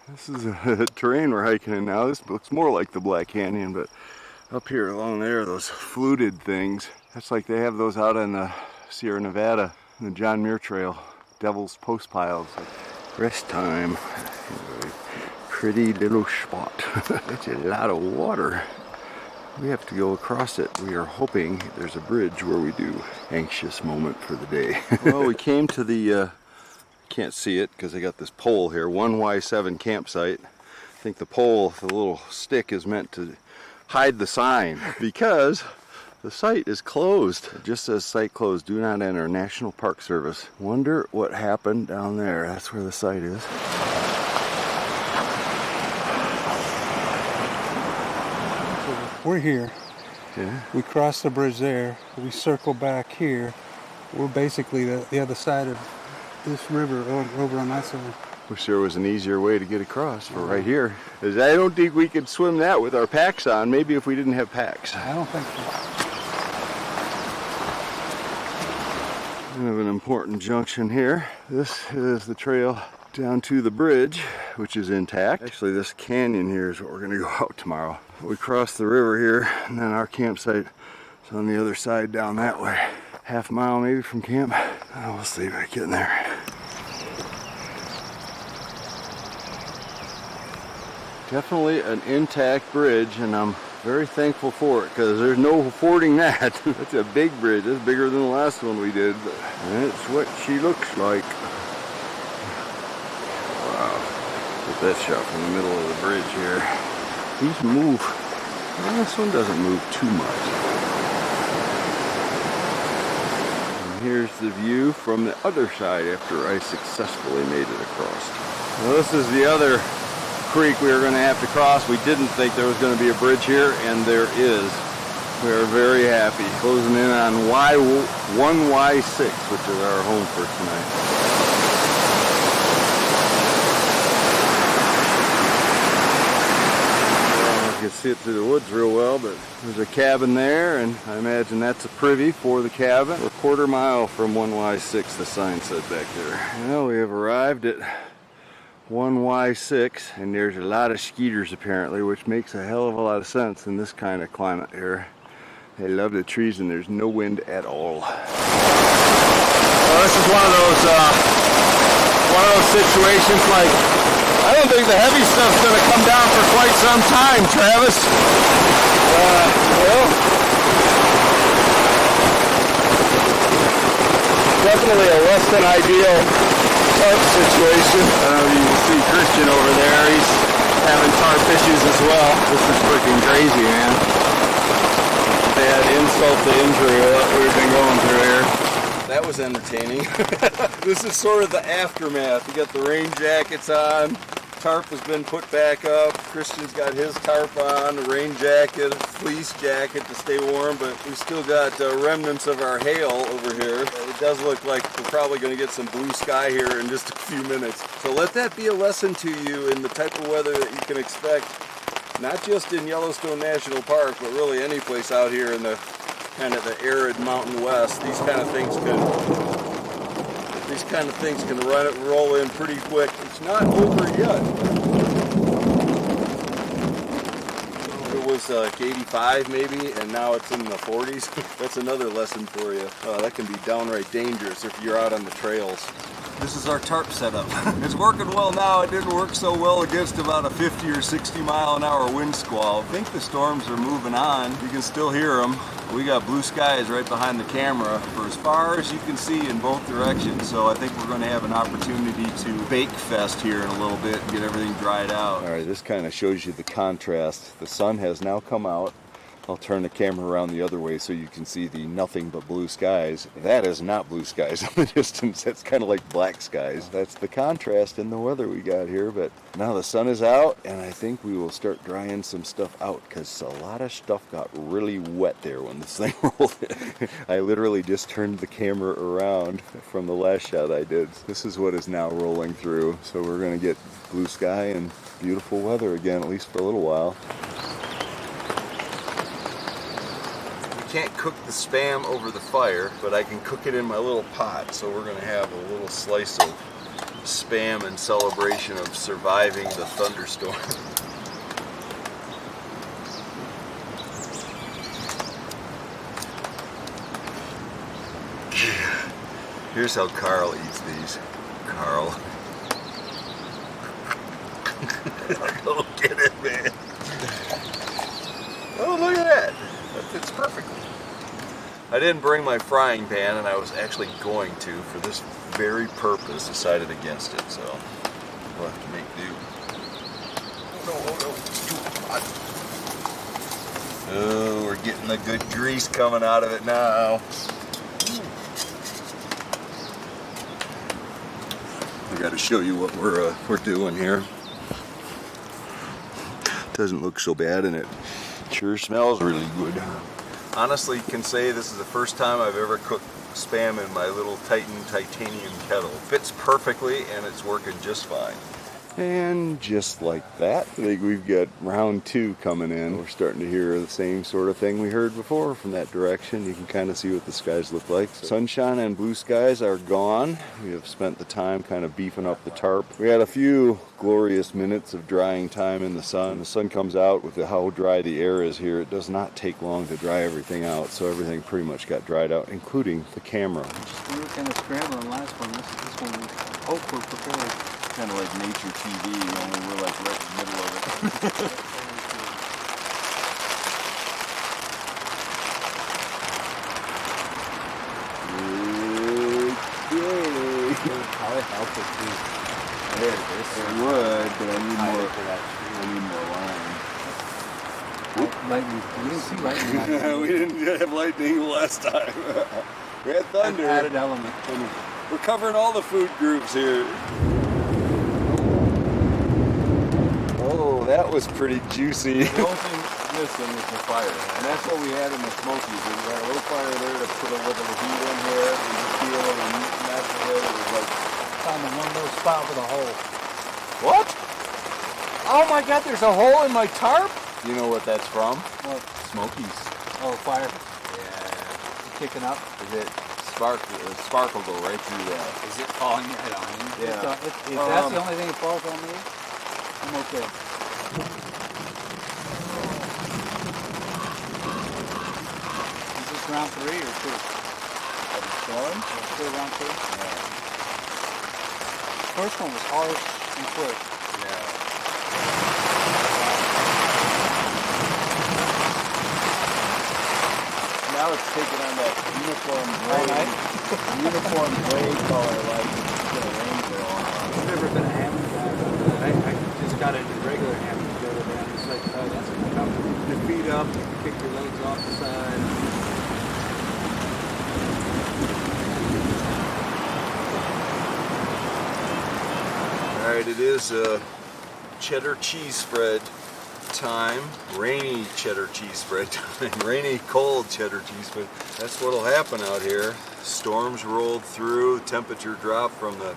This is a terrain we're hiking in now. This looks more like the Black Canyon, but up here along there, those fluted things, that's like they have those out in the Sierra Nevada, the John Muir Trail. Devil's Post piles. Rest time. Pretty little spot. It's a lot of water. We have to go across it. We are hoping there's a bridge where we do. Anxious moment for the day. Well, we came to the, can't see it because I got this pole here, 1Y7 campsite. I think the pole, the little stick, is meant to hide the sign because the site is closed. It just says site closed, do not enter, National Park Service. Wonder what happened down there. That's where the site is. So we're here. Yeah. We crossed the bridge there. We circle back here. We're basically the other side of this river over on that side. Wish there was an easier way to get across for right here. Because I don't think we could swim that with our packs on. Maybe if we didn't have packs. I don't think so. Kind of an important junction here. This is the trail down to the bridge, which is intact. Actually, this canyon here is what we're going to go out tomorrow. We cross the river here, and then our campsite is on the other side down that way. Half a mile maybe from camp. Oh, we'll see if I get in there. Definitely an intact bridge, and I'm very thankful for it because there's no fording that. That's a big bridge. It's bigger than the last one we did, but that's what she looks like. Wow. Get that shot from the middle of the bridge here. These move. Well, this one doesn't move too much. And here's the view from the other side after I successfully made it across. Well, this is the other creek we were going to have to cross. We didn't think there was going to be a bridge here, and there is. We are very happy. Closing in on 1Y6, which is our home for tonight. You can see it through the woods real well, but there's a cabin there, and I imagine that's a privy for the cabin. We're a quarter mile from 1Y6, the sign said back there. Well, we have arrived at 1Y6, and there's a lot of skeeters apparently, which makes a hell of a lot of sense in this kind of climate here. They love the trees and there's no wind at all. Well, this is one of those situations like, I don't think the heavy stuff's going to come down for quite some time, Travis. Well, definitely a less than ideal situation. I don't know if you can see Christian over there. He's having tarp issues as well. This is freaking crazy, man. They had insult to injury what we've been going through here. That was entertaining. This is sort of the aftermath. You got the rain jackets on. Tarp has been put back up. Christian's got his tarp on, a rain jacket, a fleece jacket to stay warm, but we still got remnants of our hail over here. It does look like we're probably going to get some blue sky here in just a few minutes. So let that be a lesson to you in the type of weather that you can expect, not just in Yellowstone National Park, but really any place out here in the kind of the arid Mountain West. These kind of things can roll in pretty quick. It's not over yet. It was like 85 maybe, and now it's in the 40s. That's another lesson for you. That can be downright dangerous if you're out on the trails. This is our tarp setup. It's working well now. It didn't work so well against about a 50 or 60 mile an hour wind squall. I think the storms are moving on. You can still hear them. We got blue skies right behind the camera for as far as you can see in both directions. So I think we're going to have an opportunity to bake fest here in a little bit and get everything dried out. All right, this kind of shows you the contrast. The sun has now come out. I'll turn the camera around the other way so you can see the nothing but blue skies. That is not blue skies in the distance. That's kind of like black skies. That's the contrast in the weather we got here. But now the sun is out, and I think we will start drying some stuff out because a lot of stuff got really wet there when this thing rolled in. I literally just turned the camera around from the last shot I did. This is what is now rolling through. So we're going to get blue sky and beautiful weather again, at least for a little while. Can't cook the Spam over the fire, but I can cook it in my little pot. So we're going to have a little slice of Spam in celebration of surviving the thunderstorm. Here's how Carl eats these. Carl. Go get it, man. Oh, look at that. That fits perfectly. I didn't bring my frying pan, and I was actually going to, for this very purpose, decided against it, so we'll have to make do. Oh no, it's too hot. Oh, we're getting the good grease coming out of it now. I got to show you what we're doing here. Doesn't look so bad, and it sure smells really good. Honestly, can say this is the first time I've ever cooked Spam in my little Titan titanium kettle. Fits perfectly, and it's working just fine. And just like that, I think we've got round 2 coming in. We're starting to hear the same sort of thing we heard before from that direction. You can kind of see what the skies look like. Sunshine and blue skies are gone. We have spent the time kind of beefing up the tarp. We had a few glorious minutes of drying time in the sun. When the sun comes out with how dry the air is here, it does not take long to dry everything out. So everything pretty much got dried out, including the camera. We were kind of scrambling last one. This one, we hope we're prepared. Kind of like nature TV, only we're like right in the middle of it. Probably help it too. It would, but I need more line. Lightning. We didn't see lightning. We didn't have lightning last time. We had thunder. An added element. We're covering all the food groups here. Oh, that was pretty juicy. The only thing missing is the fire, and that's what we had in the Smokies. We had a little fire there to put a little heat in here, and you feel it, and that's it. It was like Found the one little spot with a hole. what? Oh my God! There's a hole in my tarp. You know what that's from? What? Smokies. Oh, fire. Yeah. Kicking up. Is it sparkle go right through that? Is it falling right on you? Yeah. If that's the only thing that falls on me, I'm okay. Is this round 3 or 2? Storm? Still round 2? Yeah. First one was harsh and quick. Yeah. Now it's taking on that uniform gray color like the rainbow. I've never been a hammer guy. I just got into regular hammer the other day. It's like, that's going to come. Your feet up, kick your legs off the side. All right, it is cheddar cheese spread time. Rainy cheddar cheese spread time. Rainy, cold cheddar cheese spread. That's what'll happen out here. Storms rolled through, temperature dropped from the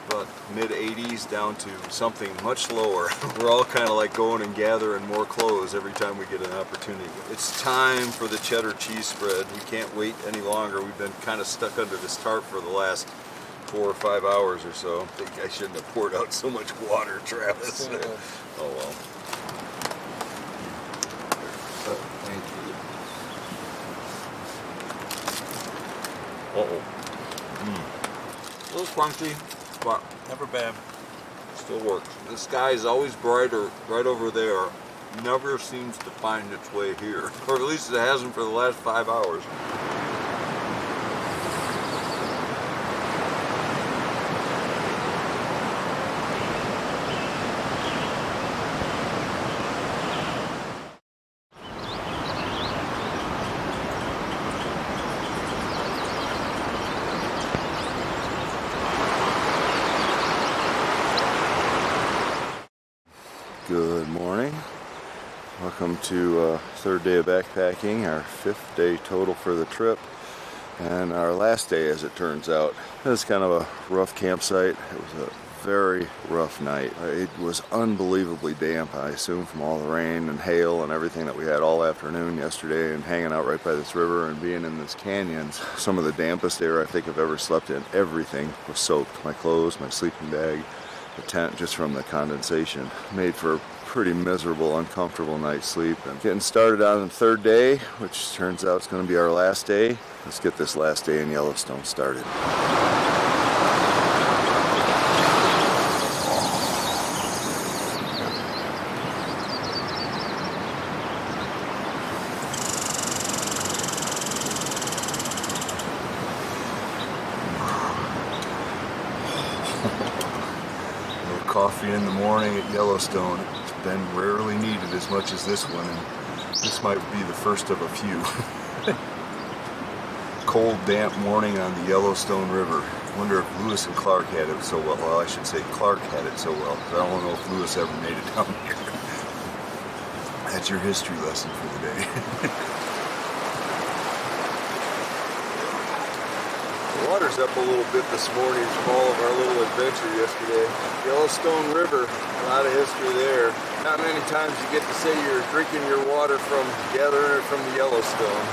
mid 80s down to something much lower. We're all kind of like going and gathering more clothes every time we get an opportunity. It's time for the cheddar cheese spread. We can't wait any longer. We've been kind of stuck under this tarp for the last 4 or 5 hours or so. I think I shouldn't have poured out so much water, Travis. Oh well. Thank you. Uh-oh. A little crunchy, but Never bad. still works. The sky is always brighter right over there. Never seems to find its way here. Or at least it hasn't for the last 5 hours. Good morning. Welcome to third day of backpacking, our 5th day total for the trip, and our last day as it turns out. It was kind of a rough campsite. It was a very rough night. It was unbelievably damp, I assume, from all the rain and hail and everything that we had all afternoon yesterday, and hanging out right by this river and being in this canyons. Some of the dampest air I think I've ever slept in. Everything was soaked. My clothes, my sleeping bag, the tent, just from the condensation. Made for a pretty miserable, uncomfortable night's sleep. And getting started on the third day, which turns out it's going to be our last day. Let's get this last day in Yellowstone started. Coffee in the morning at Yellowstone. It's been rarely needed as much as this one, and this might be the first of a few. Cold, damp morning on the Yellowstone River. Wonder if Lewis and Clark had it so well. Well, I should say Clark had it so well, because I don't know if Lewis ever made it down here. That's your history lesson for the day. The water's up a little bit this morning from all of our little adventure yesterday. Yellowstone River, a lot of history there. Not many times you get to say you're drinking your water from, gathering it from the Yellowstone.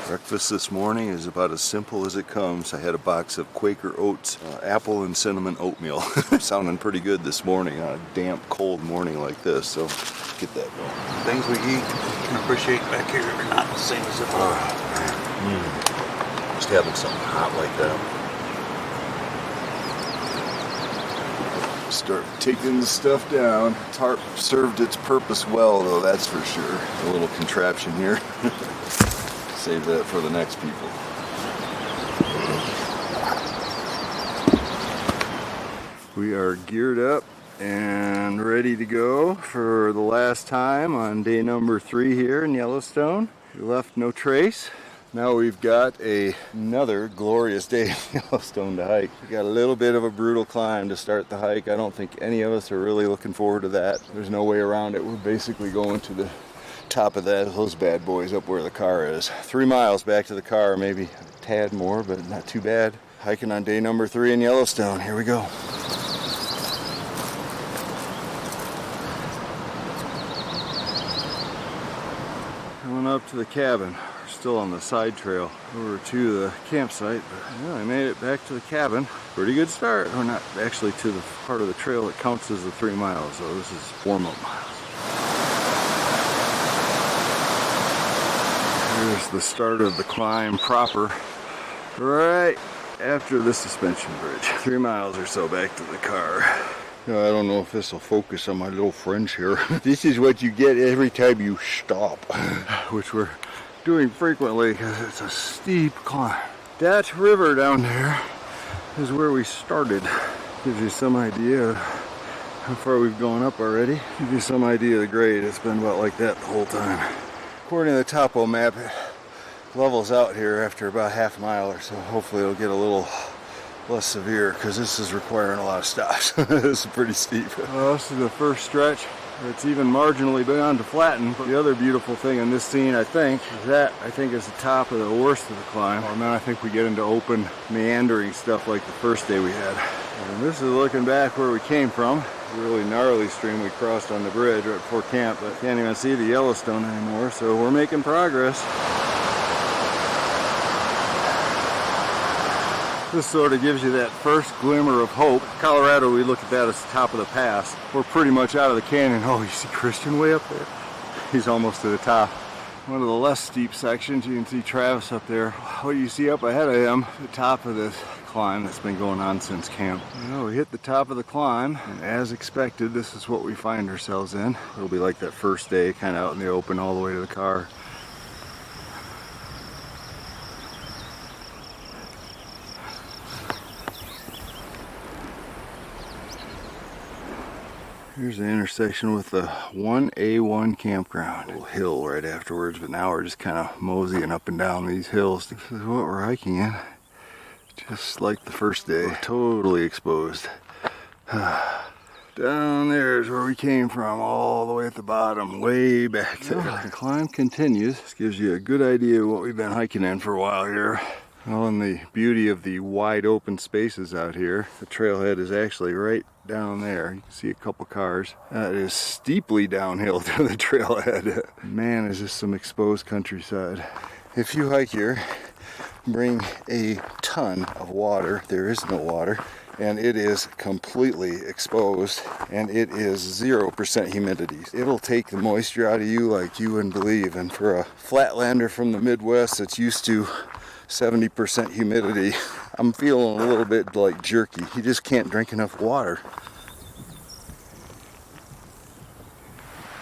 Breakfast this morning is about as simple as it comes. I had a box of Quaker Oats, apple and cinnamon oatmeal. Sounding pretty good this morning on a damp, cold morning like this, so get that going. Things we eat and appreciate back here are not the same as at home. Just having something hot like that. Start taking the stuff down. Tarp served its purpose well, though, that's for sure. A little contraption here. Save that for the next people. We are geared up and ready to go for the last time on day number 3 here in Yellowstone. We left no trace. Now we've got another glorious day in Yellowstone to hike. We got a little bit of a brutal climb to start the hike. I don't think any of us are really looking forward to that. There's no way around it. We're basically going to the top of those bad boys up where the car is. 3 miles back to the car, maybe a tad more, but not too bad. Hiking on day number 3 in Yellowstone. Here we go. Coming up to the cabin. We're still on the side trail over to the campsite, but yeah, I made it back to the cabin. Pretty good start. Or not actually to the part of the trail that counts as the 3 miles, so this is warm-up miles. Here's the start of the climb proper, right after the suspension bridge. 3 miles or so back to the car. I don't know if this will focus on my little friends here. This is what you get every time you stop, which we're doing frequently because it's a steep climb. That river down there is where we started. Gives you some idea of how far we've gone up already. Give you some idea of the grade. It's been about like that the whole time. According to the topo map, it levels out here after about half a mile or so. Hopefully it'll get a little less severe because this is requiring a lot of stops. This is pretty steep. Well, this is the first stretch. It's even marginally begun to flatten. But the other beautiful thing in this scene, I think, is that I think is the top of the worst of the climb. And then I think we get into open, meandering stuff like the first day we had. And this is looking back where we came from. A really gnarly stream we crossed on the bridge right before camp, but can't even see the Yellowstone anymore, so we're making progress. This sort of gives you that first glimmer of hope. Colorado, we look at that as the top of the pass. We're pretty much out of the canyon. Oh, you see Christian way up there? He's almost to the top. One of the less steep sections, you can see Travis up there. What do you see up ahead of him? The top of this climb that's been going on since camp. Well, we hit the top of the climb, and as expected, this is what we find ourselves in. It'll be like that first day, kind of out in the open all the way to the car. Here's the intersection with the 1A1 campground. A little hill right afterwards, but now we're just kind of moseying up and down these hills. This is what we're hiking in. Just like the first day, we're totally exposed. Down there is where we came from, all the way at the bottom, way back there. The climb continues. This gives you a good idea of what we've been hiking in for a while here. Well, and the beauty of the wide open spaces out here, the trailhead is actually right down there. You can see a couple cars. That is steeply downhill to the trailhead. Man, is this some exposed countryside. If you hike here, bring a ton of water. There is no water, and it is completely exposed, and it is 0% humidity. It'll take the moisture out of you like you wouldn't believe, and for a flatlander from the Midwest that's used to 70% humidity, I'm feeling a little bit like jerky. You just can't drink enough water.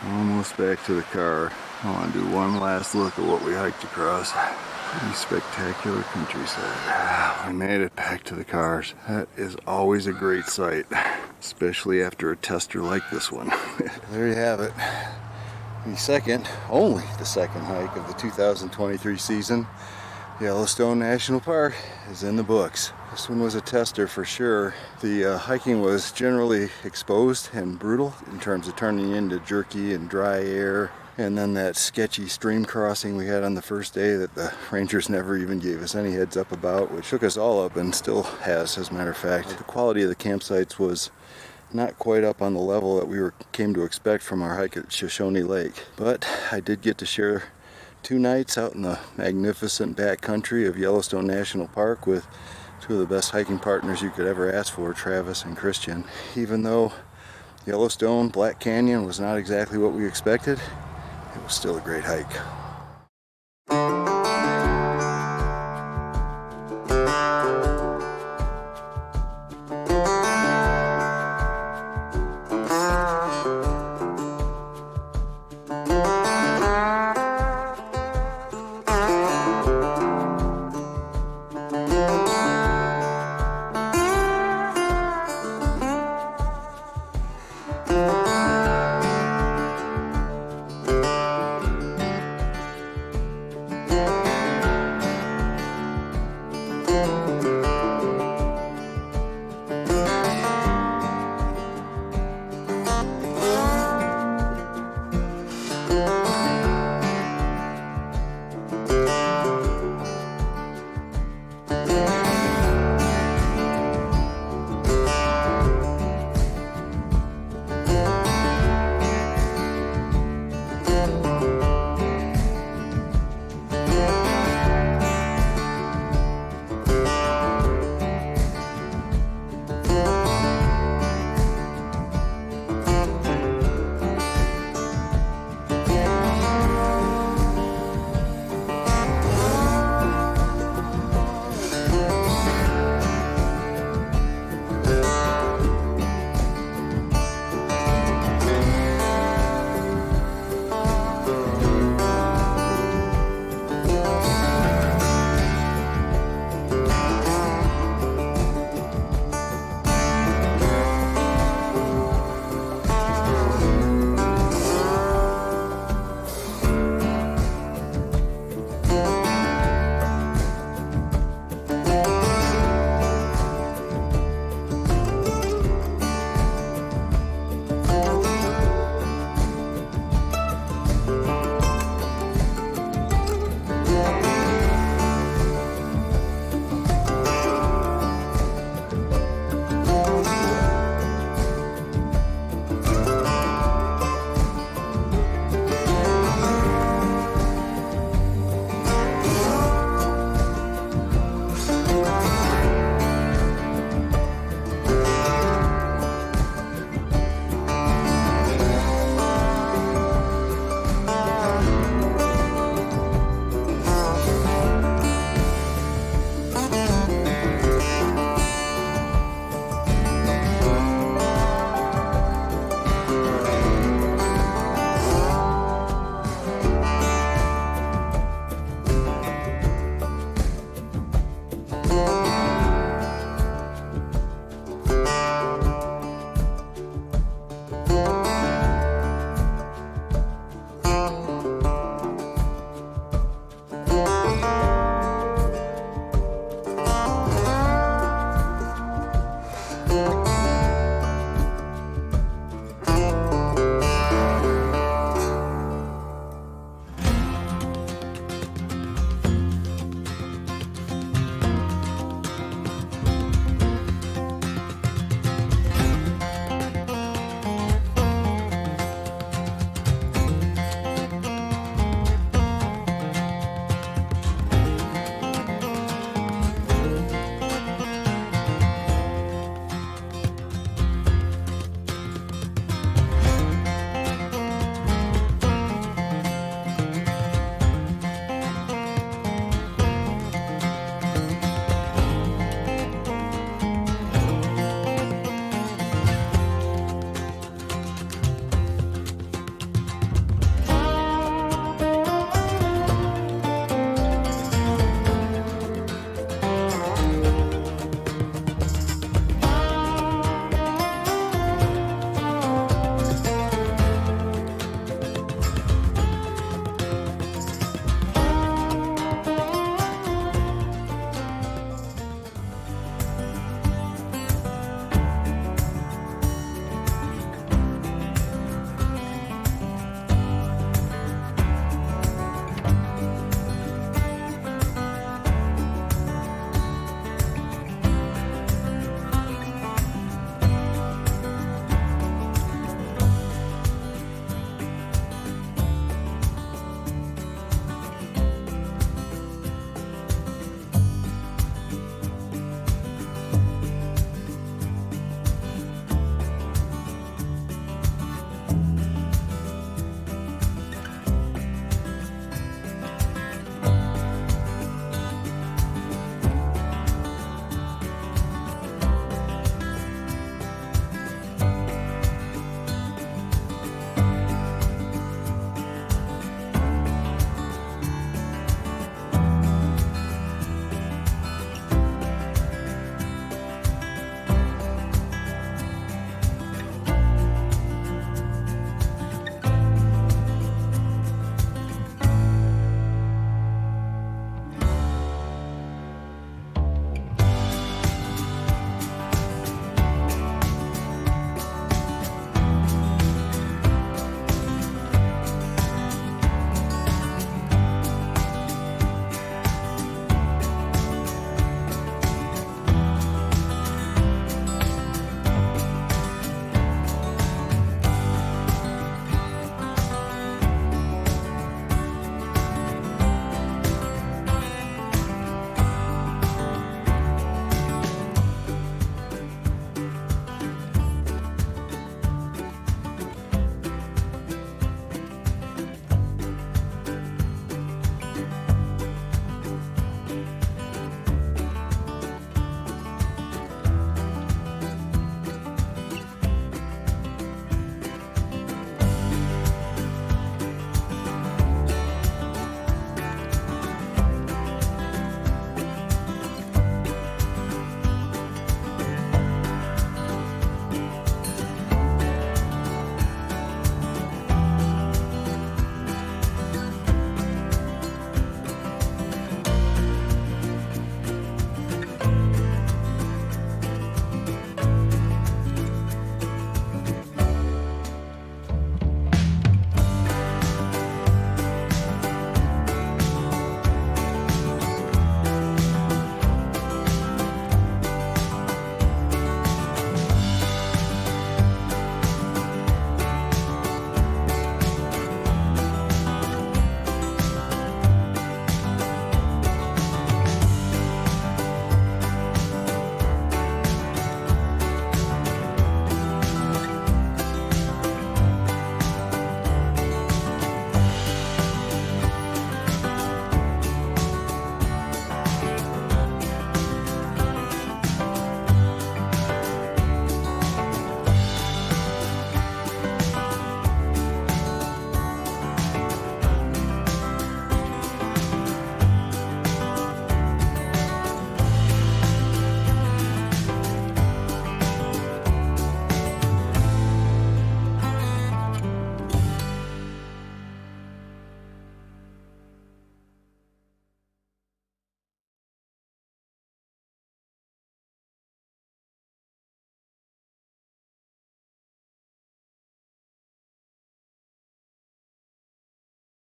Almost back to the car. I want to do one last look at what we hiked across. Pretty spectacular countryside. We made it back to the cars. That is always a great sight, especially after a tester like this one. There you have it. Only the second hike of the 2023 season. Yellowstone National Park is in the books. This one was a tester for sure. The hiking was generally exposed and brutal in terms of turning into jerky and dry air. And then that sketchy stream crossing we had on the first day that the rangers never even gave us any heads up about, which took us all up and still has, as a matter of fact. The quality of the campsites was not quite up on the level that came to expect from our hike at Shoshone Lake. But I did get to share 2 nights out in the magnificent backcountry of Yellowstone National Park with 2 of the best hiking partners you could ever ask for, Travis and Christian. Even though Yellowstone Black Canyon was not exactly what we expected, it was still a great hike.